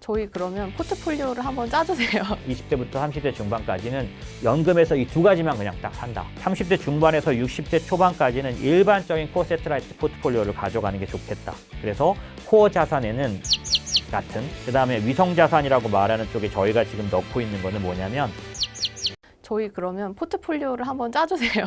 저희 그러면 포트폴리오를 한번 짜주세요. 20대부터 30대 중반까지는 연금에서 이 두 가지만 그냥 딱 산다. 30대 중반에서 60대 초반까지는 일반적인 코어 세트라이트 포트폴리오를 가져가는 게 좋겠다. 그래서 코어 자산에는 같은, 그 다음에 위성 자산이라고 말하는 쪽에 저희가 지금 넣고 있는 거는 뭐냐면, 저희 그러면 포트폴리오를 한번 짜주세요.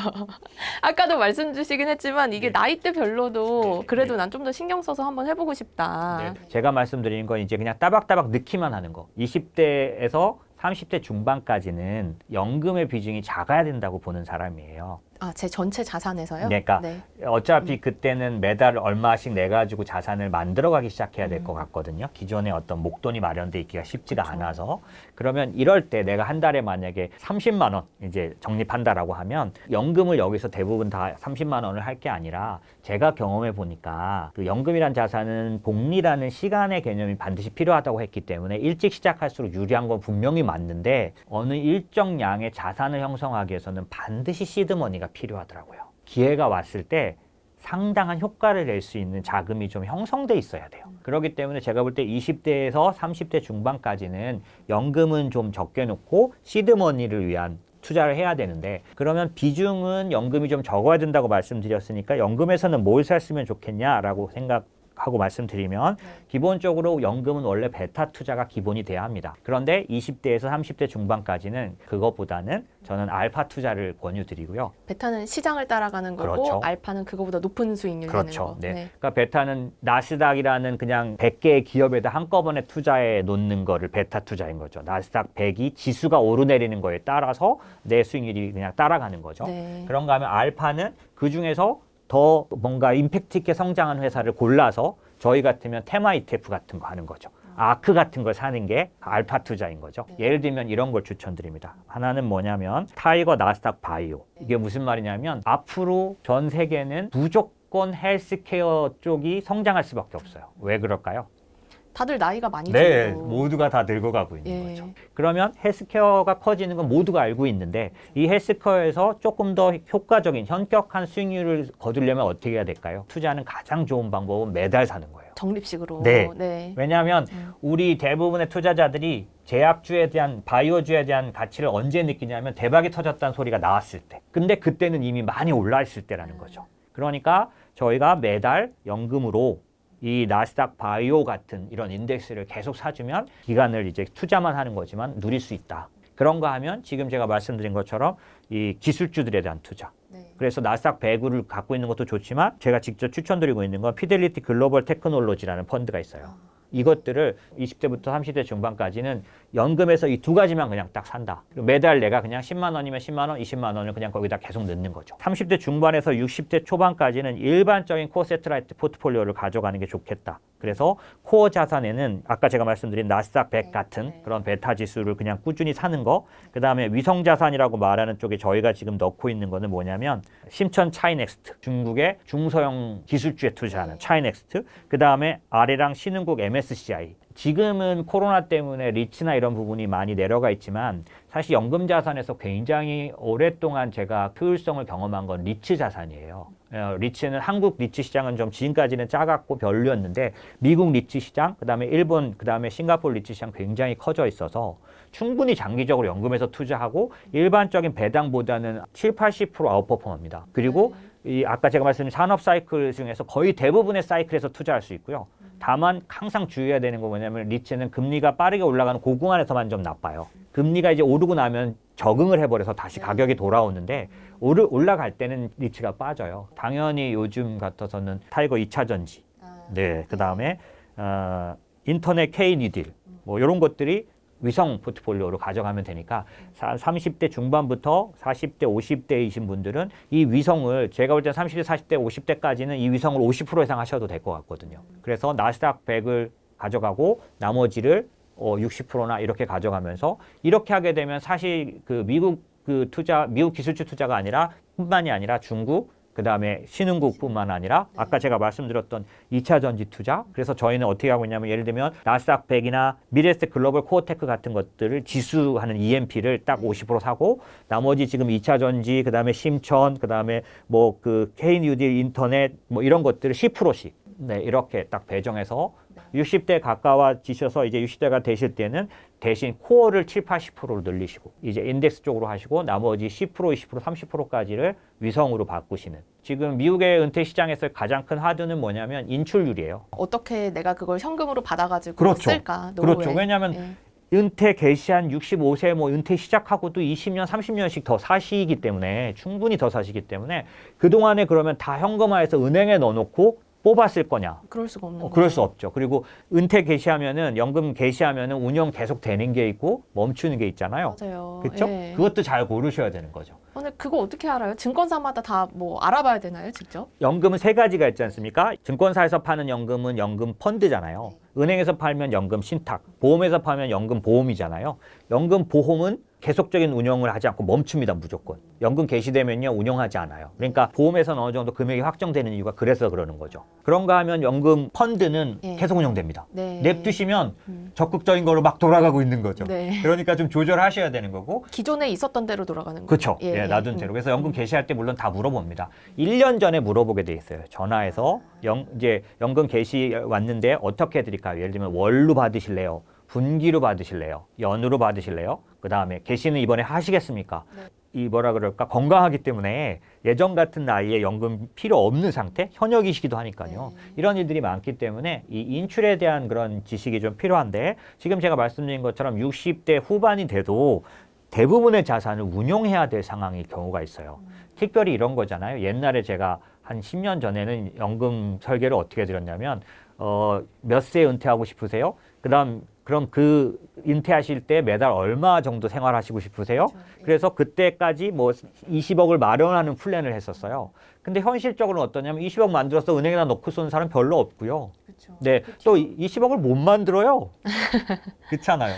아까도 말씀 주시긴 했지만 이게 네. 나이대별로도 네. 그래도 난 좀 더 신경 써서 한번 해보고 싶다. 제가 말씀드린 건 이제 그냥 따박따박 넣기만 하는 거. 20대에서 30대 중반까지는 연금의 비중이 작아야 된다고 보는 사람이에요. 아, 제 전체 자산에서요? 그러니까 네. 어차피 그때는 매달 얼마씩 내가지고 자산을 만들어가기 시작해야 될 것 같거든요. 기존에 어떤 목돈이 마련돼 있기가 쉽지가 그쵸. 않아서. 그러면 이럴 때 내가 한 달에 만약에 30만 원 이제 적립한다라고 하면 연금을 여기서 대부분 다 30만 원을 할 게 아니라 제가 경험해 보니까 그 연금이란 자산은 복리라는 시간의 개념이 반드시 필요하다고 했기 때문에 일찍 시작할수록 유리한 건 분명히 맞는데 어느 일정 양의 자산을 형성하기 위해서는 반드시 시드머니가 필요하더라고요. 기회가 왔을 때 상당한 효과를 낼 수 있는 자금이 좀 형성돼 있어야 돼요. 그렇기 때문에 제가 볼 때 20대에서 30대 중반까지는 연금은 좀 적게 놓고 시드머니를 위한 투자를 해야 되는데, 그러면 비중은 연금이 좀 적어야 된다고 말씀드렸으니까 연금에서는 뭘 샀으면 좋겠냐라고 생각하고 말씀드리면, 기본적으로 연금은 원래 베타 투자가 기본이 돼야 합니다. 그런데 20대에서 30대 중반까지는 그것보다는 저는 알파 투자를 권유드리고요. 베타는 시장을 따라가는 거고 그렇죠. 알파는 그거보다 높은 수익률 내는 그렇죠. 거. 네. 그러니까 베타는 나스닥이라는 그냥 100개의 기업에다 한꺼번에 투자해 놓는 거를 베타 투자인 거죠. 나스닥 100이 지수가 오르내리는 거에 따라서 내 수익률이 그냥 따라가는 거죠. 네. 그런가 하면 알파는 그 중에서 더 뭔가 임팩트 있게 성장한 회사를 골라서 저희 같으면 테마 ETF 같은 거 하는 거죠. 아크 같은 걸 사는 게 알파 투자인 거죠. 예를 들면 이런 걸 추천드립니다. 하나는 뭐냐면 타이거 나스닥 바이오. 이게 무슨 말이냐면 앞으로 전 세계는 무조건 헬스케어 쪽이 성장할 수밖에 없어요. 왜 그럴까요? 다들 나이가 많이 네, 들고. 모두가 다 늙어가고 있는 예. 거죠. 그러면 헬스케어가 커지는 건 모두가 알고 있는데 이 헬스케어에서 조금 더 효과적인 현격한 수익률을 거두려면 어떻게 해야 될까요? 투자하는 가장 좋은 방법은 매달 사는 거예요. 적립식으로. 네. 네. 왜냐하면 우리 대부분의 투자자들이 제약주에 대한 바이오주에 대한 가치를 언제 느끼냐면 대박이 터졌다는 소리가 나왔을 때. 근데 그때는 이미 많이 올라 있을 때라는 거죠. 그러니까 저희가 매달 연금으로 이 나스닥 바이오 같은 이런 인덱스를 계속 사주면 기간을 이제 투자만 하는 거지만 누릴 수 있다. 그런가 하면 지금 제가 말씀드린 것처럼 이 기술주들에 대한 투자. 네. 그래서 나스닥 100을 갖고 있는 것도 좋지만 제가 직접 추천드리고 있는 건 피델리티 글로벌 테크놀로지라는 펀드가 있어요. 이것들을 20대부터 30대 중반까지는 연금에서 이 두 가지만 그냥 딱 산다. 매달 내가 그냥 10만 원이면 10만 원, 20만 원을 그냥 거기다 계속 넣는 거죠. 30대 중반에서 60대 초반까지는 일반적인 코어 세트라이트 포트폴리오를 가져가는 게 좋겠다. 그래서 코어 자산에는 아까 제가 말씀드린 나스닥 100 같은 그런 베타 지수를 그냥 꾸준히 사는 거, 그 다음에 위성 자산이라고 말하는 쪽에 저희가 지금 넣고 있는 거는 뭐냐면 심천 차이넥스트, 중국의 중소형 기술주에 투자하는 차이넥스트, 그 다음에 아래랑 신흥국 MSCI. 지금은 코로나 때문에 리츠나 이런 부분이 많이 내려가 있지만 사실 연금 자산에서 굉장히 오랫동안 제가 효율성을 경험한 건 리츠 자산이에요. 리츠는 한국 리츠 시장은 좀 지금까지는 작았고 별로였는데 미국 리츠 시장, 그다음에 일본, 그다음에 싱가포르 리츠 시장 굉장히 커져 있어서 충분히 장기적으로 연금에서 투자하고 일반적인 배당보다는 7, 80% 아웃퍼폼합니다. 그리고 이 아까 제가 말씀드린 산업 사이클 중에서 거의 대부분의 사이클에서 투자할 수 있고요. 다만 항상 주의해야 되는 건 뭐냐면 리츠는 금리가 빠르게 올라가는 고구간에서만 좀 나빠요. 금리가 이제 오르고 나면 적응을 해버려서 다시 가격이 돌아오는데 올라갈 때는 리츠가 빠져요. 당연히 요즘 같아서는 타이거 2차 전지, 네, 그 다음에 인터넷 K 뉴딜 뭐 이런 것들이 위성 포트폴리오로 가져가면 되니까 30대 중반부터 40대, 50대이신 분들은 이 위성을 제가 볼 때 30대, 40대, 50대까지는 이 위성을 50% 이상 하셔도 될 것 같거든요. 그래서 나스닥 100을 가져가고 나머지를 60%나 이렇게 가져가면서 이렇게 하게 되면 사실 그 미국 기술주 투자가 아니라 뿐만이 아니라 중국, 그 다음에 신흥국뿐만 아니라 아까 제가 말씀드렸던 2차 전지 투자. 그래서 저희는 어떻게 하고 있냐면 예를 들면 나스닥 100이나 미래에셋 글로벌 코어테크 같은 것들을 지수하는 EMP를 딱 50% 사고 나머지 지금 2차 전지, 그 다음에 심천, 그 다음에 뭐 그 K뉴딜 인터넷 뭐 이런 것들을 10%씩 네, 이렇게 딱 배정해서 60대 가까워지셔서 이제 60대가 되실 때는 대신 코어를 7, 80%로 늘리시고 이제 인덱스 쪽으로 하시고 나머지 10%, 20%, 30%까지를 위성으로 바꾸시는. 지금 미국의 은퇴 시장에서 가장 큰 하드는 뭐냐면 인출률이에요. 어떻게 내가 그걸 현금으로 받아가지고 그렇죠. 쓸까? 노후에. 그렇죠. 왜냐하면 예. 은퇴 개시한 65세 뭐 은퇴 시작하고도 20년, 30년씩 더 사시기 때문에 충분히 더 사시기 때문에 그동안에 그러면 다 현금화해서 은행에 넣어놓고 뽑았을 거냐? 그럴 수가 없는 거죠. 그럴 수 없죠. 그리고 은퇴 개시하면은 연금 개시하면은 운영 계속 되는 게 있고 멈추는 게 있잖아요. 맞아요. 그렇죠? 예. 그것도 잘 고르셔야 되는 거죠. 근데 그거 어떻게 알아요? 증권사마다 다 뭐 알아봐야 되나요, 직접? 연금은 세 가지가 있지 않습니까? 증권사에서 파는 연금은 연금 펀드잖아요. 은행에서 팔면 연금 신탁, 보험에서 팔면 연금 보험이잖아요. 연금 보험은 계속적인 운영을 하지 않고 멈춥니다, 무조건. 연금 개시되면요, 운영하지 않아요. 그러니까 보험에서는 어느 정도 금액이 확정되는 이유가 그래서 그러는 거죠. 그런가 하면 연금 펀드는 예. 계속 운영됩니다. 네. 냅두시면 적극적인 거로 막 돌아가고 있는 거죠. 네. 그러니까 좀 조절하셔야 되는 거고. 기존에 있었던 대로 돌아가는 거죠. 그렇죠. 예, 예, 예. 놔둔 대로. 그래서 연금 개시할 때 물론 다 물어봅니다. 1년 전에 물어보게 돼 있어요. 전화해서 이제 연금 개시 왔는데 어떻게 해드릴까요? 예를 들면 월로 받으실래요? 분기로 받으실래요? 연으로 받으실래요? 그 다음에 개시는 이번에 하시겠습니까? 네. 이 뭐라 그럴까? 건강하기 때문에 예전 같은 나이에 연금 필요 없는 상태? 현역이시기도 하니까요. 네. 이런 일들이 많기 때문에 이 인출에 대한 그런 지식이 좀 필요한데 지금 제가 말씀드린 것처럼 60대 후반이 돼도 대부분의 자산을 운용해야 될 상황이 경우가 있어요. 특별히 이런 거잖아요. 옛날에 제가 한 10년 전에는 연금 설계를 어떻게 드렸냐면 몇 세에 은퇴하고 싶으세요? 그럼 그 은퇴하실 때 매달 얼마 정도 생활하시고 싶으세요? 그렇죠. 예. 그래서 그때까지 뭐 20억을 마련하는 플랜을 했었어요. 근데 현실적으로는 어떠냐면 20억 만들어서 은행에다 넣고 쓰는 사람 별로 없고요. 그렇죠. 네, 또 20억을 못 만들어요. 그렇잖아요.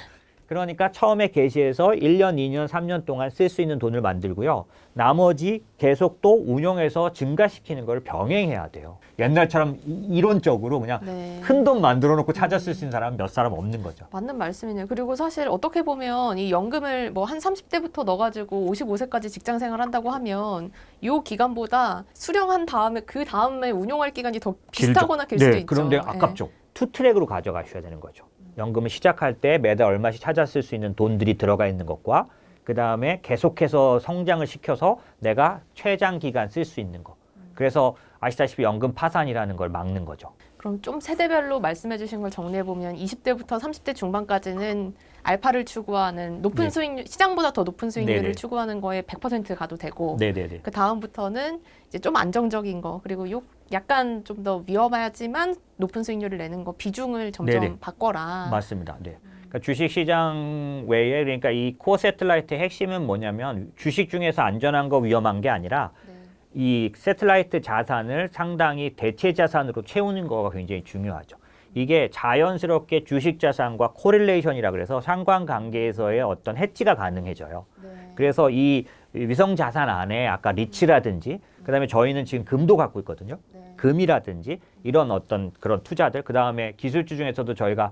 그러니까 처음에 개시해서 1년, 2년, 3년 동안 쓸 수 있는 돈을 만들고요. 나머지 계속 또 운용해서 증가시키는 걸 병행해야 돼요. 옛날처럼 이론적으로 그냥 네. 큰 돈 만들어 놓고 찾아 쓸 수 있는 사람은 몇 사람 없는 거죠. 맞는 말씀이네요. 그리고 사실 어떻게 보면 이 연금을 뭐 한 30대부터 넣어가지고 55세까지 직장 생활한다고 하면 요 기간보다 수령한 다음에 그 다음에 운용할 기간이 더 비슷하거나 길 수도 네, 있죠. 그런데 예. 아깝죠. 투 트랙으로 가져가셔야 되는 거죠. 연금을 시작할 때 매달 얼마씩 찾아 쓸 수 있는 돈들이 들어가 있는 것과 그 다음에 계속해서 성장을 시켜서 내가 최장 기간 쓸 수 있는 거. 그래서 아시다시피 연금 파산이라는 걸 막는 거죠. 그럼 좀 세대별로 말씀해 주신 걸 정리해 보면 20대부터 30대 중반까지는 알파를 추구하는 높은 네. 수익률, 시장보다 더 높은 수익률을 네네. 추구하는 거에 100% 가도 되고 네네네. 그 다음부터는 이제 좀 안정적인 거 그리고 약간 좀 더 위험하지만 높은 수익률을 내는 거 비중을 점점 네네. 바꿔라. 맞습니다. 네. 그러니까 주식 시장 외에 그러니까 이 코어 새틀라이트의 핵심은 뭐냐면 주식 중에서 안전한 거 위험한 게 아니라 네. 이 새틀라이트 자산을 상당히 대체 자산으로 채우는 거가 굉장히 중요하죠. 이게 자연스럽게 주식 자산과 코릴레이션이라 그래서 상관관계에서의 어떤 해지가 가능해져요. 네. 그래서 이 위성 자산 안에 아까 리츠라든지 그다음에 저희는 지금 금도 갖고 있거든요. 네. 금이라든지 이런 어떤 그런 투자들 그다음에 기술주 중에서도 저희가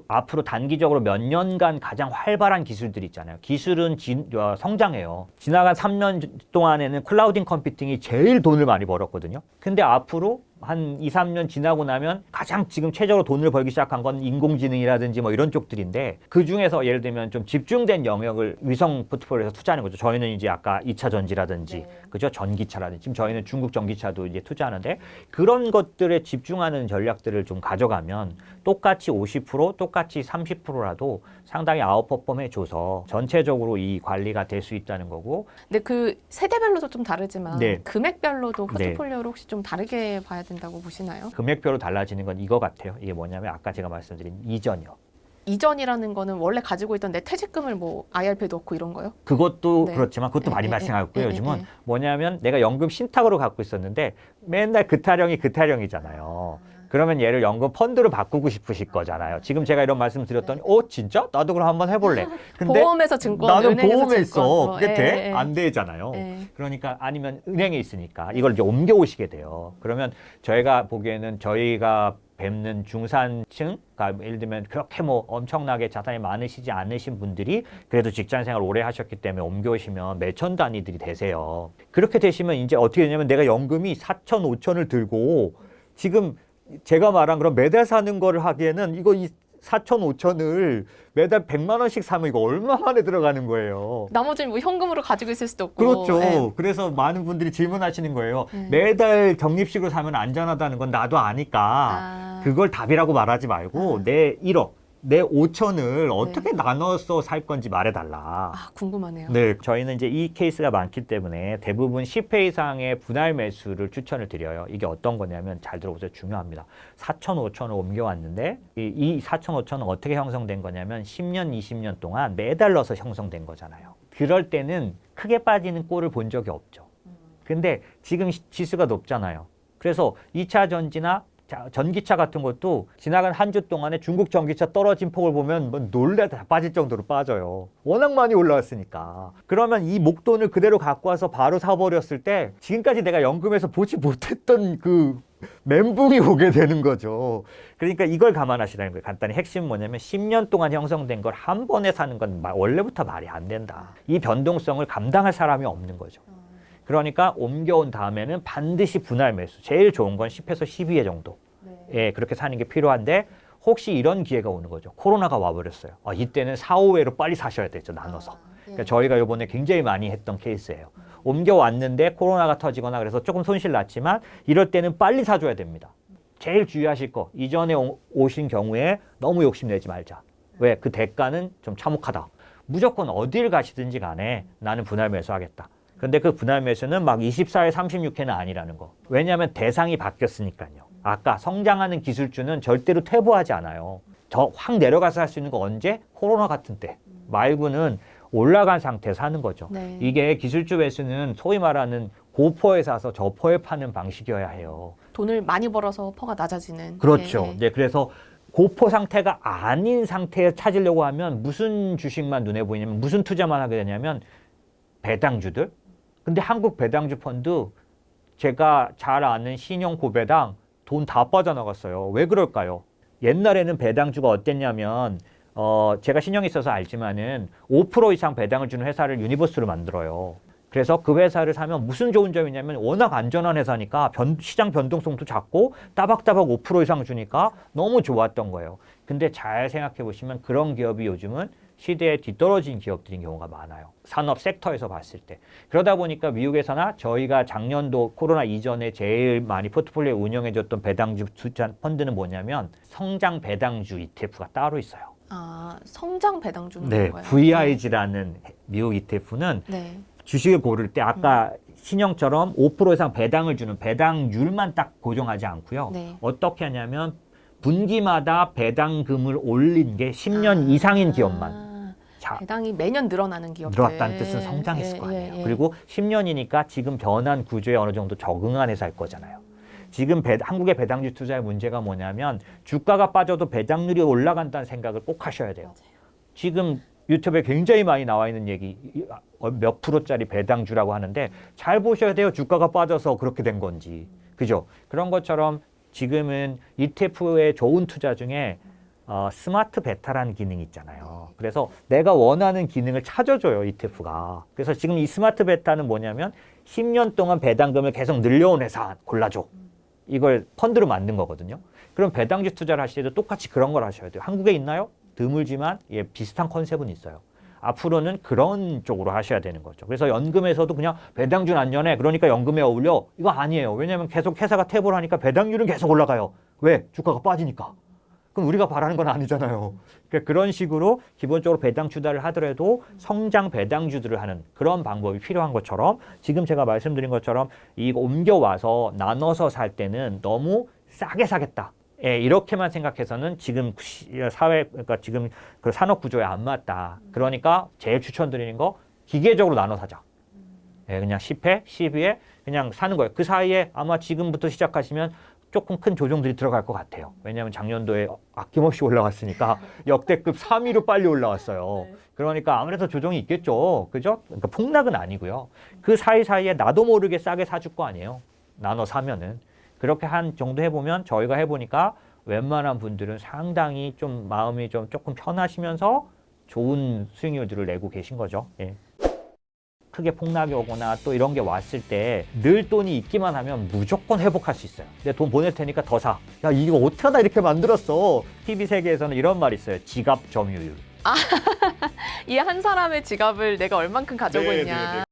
앞으로 단기적으로 몇 년간 가장 활발한 기술들이 있잖아요. 기술은 성장해요. 지나간 3년 동안에는 클라우딩 컴퓨팅이 제일 돈을 많이 벌었거든요. 근데 앞으로 한 2, 3년 지나고 나면 가장 지금 최저로 돈을 벌기 시작한 건 인공지능이라든지 뭐 이런 쪽들인데 그 중에서 예를 들면 좀 집중된 영역을 위성 포트폴리오에서 투자하는 거죠. 저희는 이제 아까 2차 전지라든지 네. 그죠? 전기차라든지 지금 저희는 중국 전기차도 이제 투자하는데 그런 것들에 집중하는 전략들을 좀 가져가면 똑같이 50% 똑같이 30%라도 상당히 아웃퍼폼 해줘서 전체적으로 이 관리가 될 수 있다는 거고 근데 그 세대별로도 좀 다르지만 네. 금액별로도 포트폴리오를 혹시 좀 다르게 봐야 된다고 보시나요? 금액별로 달라지는 건 이거 같아요. 이게 뭐냐면 아까 제가 말씀드린 이전이요. 이전이라는 거는 원래 가지고 있던 내 퇴직금을 뭐 IRP에 넣고 이런 거요? 그것도 네. 그렇지만 그것도 많이 예, 발생하고요. 예, 요즘은 예. 뭐냐면 내가 연금 신탁으로 갖고 있었는데 맨날 그 타령이잖아요. 그러면 얘를 연금 펀드로 바꾸고 싶으실 거잖아요. 지금 제가 이런 말씀 드렸더니 진짜? 나도 그럼 한번 해볼래. 근데 보험에서 증권, 나는 은행에서 보험에 증권. 있어. 그게 돼? 예, 예. 안 되잖아요. 예. 그러니까 아니면 은행에 있으니까 이걸 이제 옮겨오시게 돼요. 그러면 저희가 보기에는 저희가 뵙는 중산층, 그러니까 예를 들면 그렇게 뭐 엄청나게 자산이 많으시지 않으신 분들이 그래도 직장생활 오래 하셨기 때문에 옮겨오시면 몇천 단위들이 되세요. 그렇게 되시면 이제 어떻게 되냐면 내가 연금이 4천, 5천을 들고 지금 제가 말한 그런 매달 사는 거를 하기에는 이거 이 4천, 5천을 매달 100만 원씩 사면 이거 얼마 만에 들어가는 거예요. 나머지는 뭐 현금으로 가지고 있을 수도 없고. 그렇죠. 네. 그래서 많은 분들이 질문하시는 거예요. 네. 매달 적립식으로 사면 안전하다는 건 나도 아니까 아. 그걸 답이라고 말하지 말고 내 1억, 내 5천을 어떻게 네. 나눠서 살 건지 말해달라. 아, 궁금하네요. 네, 저희는 이제 이 케이스가 많기 때문에 대부분 10회 이상의 분할 매수를 추천을 드려요. 이게 어떤 거냐면 잘 들어보세요. 중요합니다. 4천, 5천을 옮겨왔는데 이 4천, 5천은 어떻게 형성된 거냐면 10년, 20년 동안 매달 넣어서 형성된 거잖아요. 그럴 때는 크게 빠지는 꼴을 본 적이 없죠. 근데 지금 지수가 높잖아요. 그래서 2차 전지나 전기차 같은 것도 지나간 한 주 동안에 중국 전기차 떨어진 폭을 보면 뭐 놀래 다 빠질 정도로 빠져요. 워낙 많이 올라왔으니까. 그러면 이 목돈을 그대로 갖고 와서 바로 사버렸을 때 지금까지 내가 연금에서 보지 못했던 그 멘붕이 오게 되는 거죠. 그러니까 이걸 감안하시라는 거예요. 간단히 핵심은 뭐냐면 10년 동안 형성된 걸 한 번에 사는 건 원래부터 말이 안 된다. 이 변동성을 감당할 사람이 없는 거죠. 그러니까 옮겨온 다음에는 반드시 분할 매수. 제일 좋은 건 10에서 12회 정도. 예, 그렇게 사는 게 필요한데 혹시 이런 기회가 오는 거죠. 코로나가 와버렸어요. 이때는 4, 5회로 빨리 사셔야 되죠. 나눠서. 그러니까 저희가 이번에 굉장히 많이 했던 케이스예요. 옮겨왔는데 코로나가 터지거나 그래서 조금 손실 났지만 이럴 때는 빨리 사줘야 됩니다. 제일 주의하실 거. 이전에 오신 경우에 너무 욕심내지 말자. 왜? 그 대가는 좀 참혹하다. 무조건 어딜 가시든지 간에 나는 분할 매수하겠다. 근데 그 분할 매수는 막 24회, 36회는 아니라는 거. 왜냐하면 대상이 바뀌었으니까요. 아까 성장하는 기술주는 절대로 퇴보하지 않아요. 저 확 내려가서 할 수 있는 거 언제? 코로나 같은 때. 말고는 올라간 상태에서 하는 거죠. 네. 이게 기술주 매수는 소위 말하는 고퍼에 사서 저퍼에 파는 방식이어야 해요. 돈을 많이 벌어서 퍼가 낮아지는. 그렇죠. 네, 네. 네, 그래서 고퍼 상태가 아닌 상태에 찾으려고 하면 무슨 주식만 눈에 보이냐면 무슨 투자만 하게 되냐면 배당주들. 근데 한국 배당주 펀드 제가 잘 아는 신용 고배당 돈 다 빠져나갔어요. 왜 그럴까요? 옛날에는 배당주가 어땠냐면 제가 신용이 있어서 알지만은 5% 이상 배당을 주는 회사를 유니버스로 만들어요. 그래서 그 회사를 사면 무슨 좋은 점이 있냐면 워낙 안전한 회사니까 시장 변동성도 작고 따박따박 5% 이상 주니까 너무 좋았던 거예요. 근데 잘 생각해 보시면 그런 기업이 요즘은 시대에 뒤떨어진 기업들인 경우가 많아요. 산업 섹터에서 봤을 때. 그러다 보니까 미국에서나 저희가 작년도 코로나 이전에 제일 많이 포트폴리오 운영해줬던 배당주 투자 펀드는 뭐냐면 성장 배당주 ETF가 따로 있어요. 아, 성장 배당주는 네, 뭔가요? VIG라는 미국 ETF는 네. 주식을 고를 때 아까 신형처럼 5% 이상 배당을 주는 배당률만 딱 고정하지 않고요. 네. 어떻게 하냐면 분기마다 배당금을 올린 게 10년 이상인 기업만. 자, 배당이 매년 늘어나는 기업들. 늘어났다는 뜻은 성장했을 거 아니에요. 그리고 10년이니까 지금 변한 구조에 어느 정도 적응한 회사일 거잖아요. 지금 한국의 배당주 투자의 문제가 뭐냐면 주가가 빠져도 배당률이 올라간다는 생각을 꼭 하셔야 돼요. 지금 유튜브에 굉장히 많이 나와 있는 얘기 몇 프로짜리 배당주라고 하는데 잘 보셔야 돼요. 주가가 빠져서 그렇게 된 건지. 그죠? 그런 것처럼 지금은 ETF의 좋은 투자 중에 스마트 베타라는 기능이 있잖아요. 그래서 내가 원하는 기능을 찾아줘요, ETF가. 그래서 지금 이 스마트 베타는 뭐냐면 10년 동안 배당금을 계속 늘려온 회사 골라줘. 이걸 펀드로 만든 거거든요. 그럼 배당주 투자를 하실 때도 똑같이 그런 걸 하셔야 돼요. 한국에 있나요? 드물지만 비슷한 컨셉은 있어요. 앞으로는 그런 쪽으로 하셔야 되는 거죠. 그래서 연금에서도 그냥 배당주는 안전해. 그러니까 연금에 어울려. 이거 아니에요. 왜냐하면 계속 회사가 퇴보를 하니까 배당률은 계속 올라가요. 왜? 주가가 빠지니까. 그럼 우리가 바라는 건 아니잖아요. 그러니까 그런 식으로 기본적으로 배당 투자를 하더라도 성장 배당주들을 하는 그런 방법이 필요한 것처럼 지금 제가 말씀드린 것처럼 이거 옮겨와서 나눠서 살 때는 너무 싸게 사겠다. 예, 이렇게만 생각해서는 지금 사회, 그러니까 지금 그 산업 구조에 안 맞다. 그러니까 제일 추천드리는 거 기계적으로 나눠 사자. 예, 그냥 10회, 12회 그냥 사는 거예요. 그 사이에 아마 지금부터 시작하시면 조금 큰 조정들이 들어갈 것 같아요. 왜냐하면 작년도에 아낌없이 올라왔으니까 역대급 3위로 빨리 올라왔어요. 그러니까 아무래도 조정이 있겠죠. 그죠? 그러니까 폭락은 아니고요. 그 사이사이에 나도 모르게 싸게 사줄 거 아니에요. 나눠 사면은. 그렇게 한 정도 해보면 저희가 해보니까 웬만한 분들은 상당히 좀 마음이 좀 조금 편하시면서 좋은 수익률들을 내고 계신 거죠. 예. 크게 폭락이 오거나 또 이런 게 왔을 때 늘 돈이 있기만 하면 무조건 회복할 수 있어요. 내 돈 보낼 테니까 더 사. 야, 이거 어떻게 하다 이렇게 만들었어. TV 세계에서는 이런 말이 있어요. 지갑 점유율. 이 한 사람의 지갑을 내가 얼만큼 가지고 네, 있냐. 네, 네.